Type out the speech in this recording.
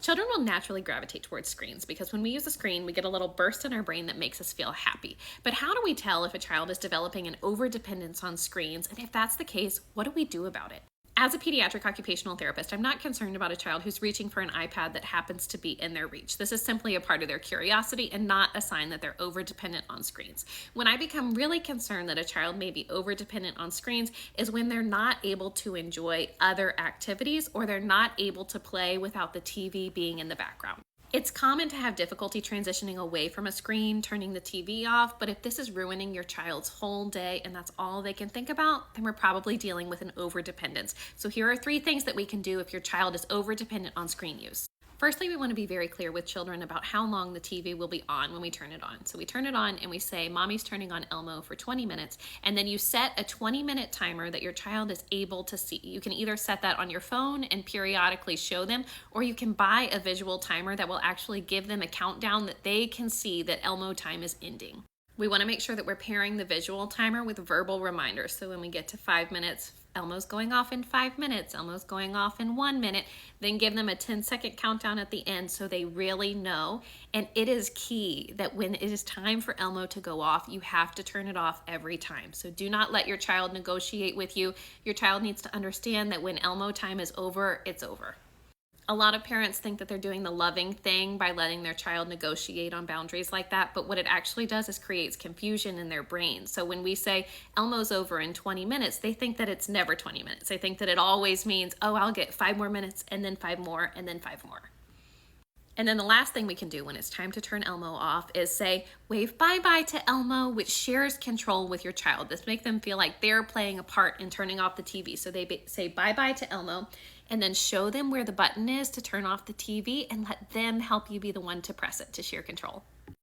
Children will naturally gravitate towards screens because when we use a screen, we get a little burst in our brain that makes us feel happy. But how do we tell if a child is developing an overdependence on screens? And if that's the case, what do we do about it? As a pediatric occupational therapist, I'm not concerned about a child who's reaching for an iPad that happens to be in their reach. This is simply a part of their curiosity and not a sign that they're overdependent on screens. When I become really concerned that a child may be overdependent on screens is when they're not able to enjoy other activities or they're not able to play without the TV being in the background. It's common to have difficulty transitioning away from a screen, turning the TV off, but if this is ruining your child's whole day and that's all they can think about, then we're probably dealing with an overdependence. So here are 3 things that we can do if your child is overdependent on screen use. Firstly, we want to be very clear with children about how long the TV will be on when we turn it on. So we turn it on and we say, Mommy's turning on Elmo for 20 minutes. And then you set a 20-minute timer that your child is able to see. You can either set that on your phone and periodically show them, or you can buy a visual timer that will actually give them a countdown that they can see that Elmo time is ending. We want to make sure that we're pairing the visual timer with verbal reminders. So when we get to 5 minutes, Elmo's going off in 5 minutes, Elmo's going off in 1 minute, then give them a 10-second countdown at the end so they really know. And it is key that when it is time for Elmo to go off, you have to turn it off every time. So do not let your child negotiate with you. Your child needs to understand that when Elmo time is over, it's over. A lot of parents think that they're doing the loving thing by letting their child negotiate on boundaries like that, but what it actually does is creates confusion in their brain. So when we say Elmo's over in 20 minutes, they think that it's never 20 minutes. They think that it always means, oh, I'll get 5 more minutes and then 5 more and then 5 more. And then the last thing we can do when it's time to turn Elmo off is say, wave bye-bye to Elmo, which shares control with your child. This makes them feel like they're playing a part in turning off the TV. So they say bye-bye to Elmo and then show them where the button is to turn off the TV and let them help you be the one to press it to share control.